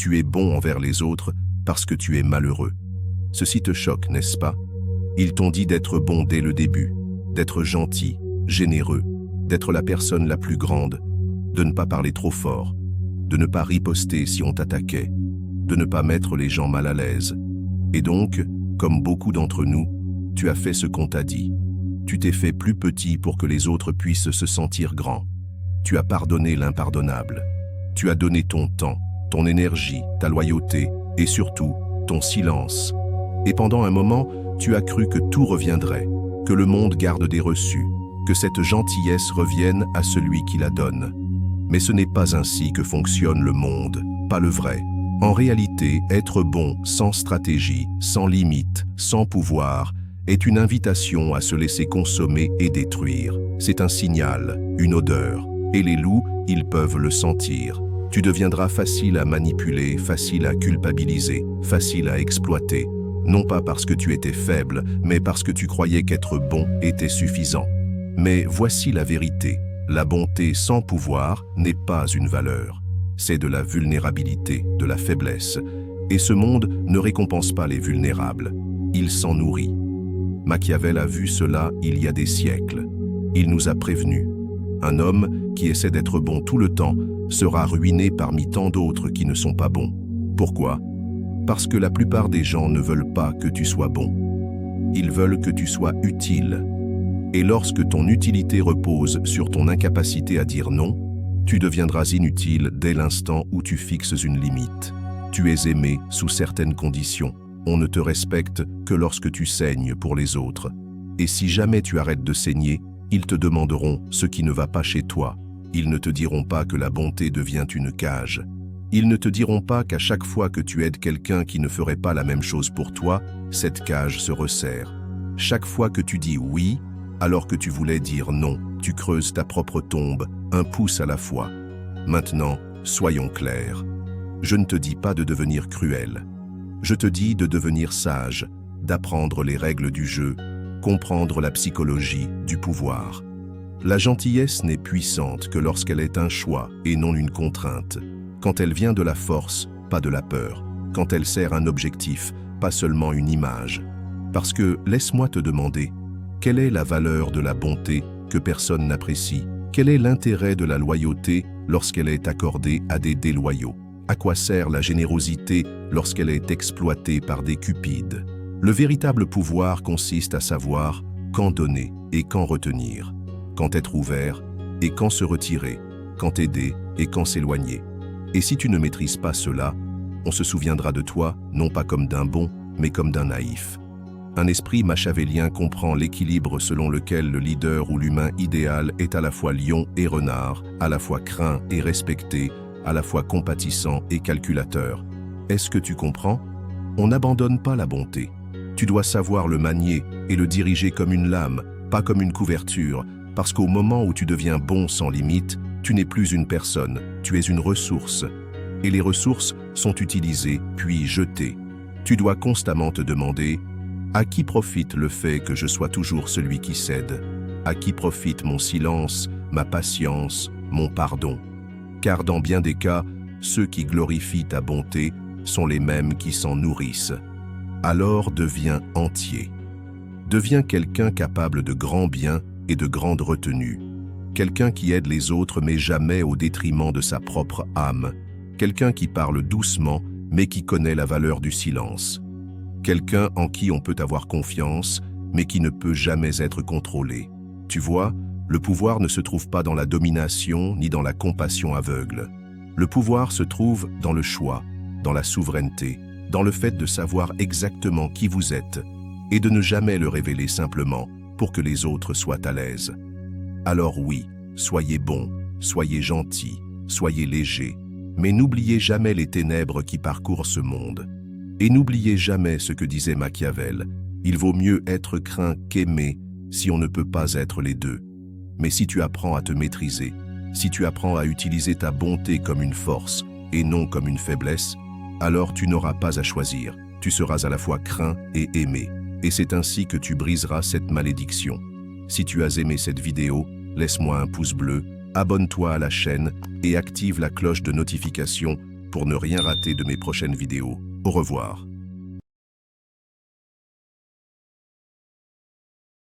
Tu es bon envers les autres parce que tu es malheureux. Ceci te choque, n'est-ce pas? Ils t'ont dit d'être bon dès le début, d'être gentil, généreux, d'être la personne la plus grande, de ne pas parler trop fort, de ne pas riposter si on t'attaquait, de ne pas mettre les gens mal à l'aise. Et donc, comme beaucoup d'entre nous, tu as fait ce qu'on t'a dit. Tu t'es fait plus petit pour que les autres puissent se sentir grands. Tu as pardonné l'impardonnable. Tu as donné ton temps, ton énergie, ta loyauté et surtout ton silence. Et pendant un moment, tu as cru que tout reviendrait, que le monde garde des reçus, que cette gentillesse revienne à celui qui la donne. Mais ce n'est pas ainsi que fonctionne le monde, pas le vrai. En réalité, être bon sans stratégie, sans limite, sans pouvoir, est une invitation à se laisser consommer et détruire. C'est un signal, une odeur, et les loups, ils peuvent le sentir. Tu deviendras facile à manipuler, facile à culpabiliser, facile à exploiter. Non pas parce que tu étais faible, mais parce que tu croyais qu'être bon était suffisant. Mais voici la vérité. La bonté sans pouvoir n'est pas une valeur. C'est de la vulnérabilité, de la faiblesse. Et ce monde ne récompense pas les vulnérables. Il s'en nourrit. Machiavel a vu cela il y a des siècles. Il nous a prévenus. Un homme qui essaie d'être bon tout le temps sera ruiné parmi tant d'autres qui ne sont pas bons. Pourquoi? Parce que la plupart des gens ne veulent pas que tu sois bon. Ils veulent que tu sois utile. Et lorsque ton utilité repose sur ton incapacité à dire non, tu deviendras inutile dès l'instant où tu fixes une limite. Tu es aimé sous certaines conditions. On ne te respecte que lorsque tu saignes pour les autres. Et si jamais tu arrêtes de saigner, ils te demanderont ce qui ne va pas chez toi. Ils ne te diront pas que la bonté devient une cage. Ils ne te diront pas qu'à chaque fois que tu aides quelqu'un qui ne ferait pas la même chose pour toi, cette cage se resserre. Chaque fois que tu dis oui, alors que tu voulais dire non, tu creuses ta propre tombe, un pouce à la fois. Maintenant, soyons clairs. Je ne te dis pas de devenir cruel. Je te dis de devenir sage, d'apprendre les règles du jeu, comprendre la psychologie du pouvoir. La gentillesse n'est puissante que lorsqu'elle est un choix et non une contrainte. Quand elle vient de la force, pas de la peur. Quand elle sert un objectif, pas seulement une image. Parce que, laisse-moi te demander, quelle est la valeur de la bonté que personne n'apprécie? Quel est l'intérêt de la loyauté lorsqu'elle est accordée à des déloyaux? À quoi sert la générosité lorsqu'elle est exploitée par des cupides? Le véritable pouvoir consiste à savoir quand donner et quand retenir, quand être ouvert et quand se retirer, quand aider et quand s'éloigner. Et si tu ne maîtrises pas cela, on se souviendra de toi non pas comme d'un bon, mais comme d'un naïf. Un esprit machiavélien comprend l'équilibre selon lequel le leader ou l'humain idéal est à la fois lion et renard, à la fois craint et respecté, à la fois compatissant et calculateur. Est-ce que tu comprends? On n'abandonne pas la bonté. Tu dois savoir le manier et le diriger comme une lame, pas comme une couverture, parce qu'au moment où tu deviens bon sans limite, tu n'es plus une personne, tu es une ressource. Et les ressources sont utilisées puis jetées. Tu dois constamment te demander: à qui profite le fait que je sois toujours celui qui cède? À qui profite mon silence, ma patience, mon pardon? Car dans bien des cas, ceux qui glorifient ta bonté sont les mêmes qui s'en nourrissent. Alors deviens entier. Deviens quelqu'un capable de grands biens et de grandes retenues. Quelqu'un qui aide les autres mais jamais au détriment de sa propre âme. Quelqu'un qui parle doucement mais qui connaît la valeur du silence. Quelqu'un en qui on peut avoir confiance, mais qui ne peut jamais être contrôlé. Tu vois, le pouvoir ne se trouve pas dans la domination ni dans la compassion aveugle. Le pouvoir se trouve dans le choix, dans la souveraineté, dans le fait de savoir exactement qui vous êtes et de ne jamais le révéler simplement pour que les autres soient à l'aise. Alors oui, soyez bons, soyez gentils, soyez légers, mais n'oubliez jamais les ténèbres qui parcourent ce monde. Et n'oubliez jamais ce que disait Machiavel, il vaut mieux être craint qu'aimé si on ne peut pas être les deux. Mais si tu apprends à te maîtriser, si tu apprends à utiliser ta bonté comme une force et non comme une faiblesse, alors tu n'auras pas à choisir, tu seras à la fois craint et aimé. Et c'est ainsi que tu briseras cette malédiction. Si tu as aimé cette vidéo, laisse-moi un pouce bleu, abonne-toi à la chaîne et active la cloche de notification pour ne rien rater de mes prochaines vidéos. Au revoir.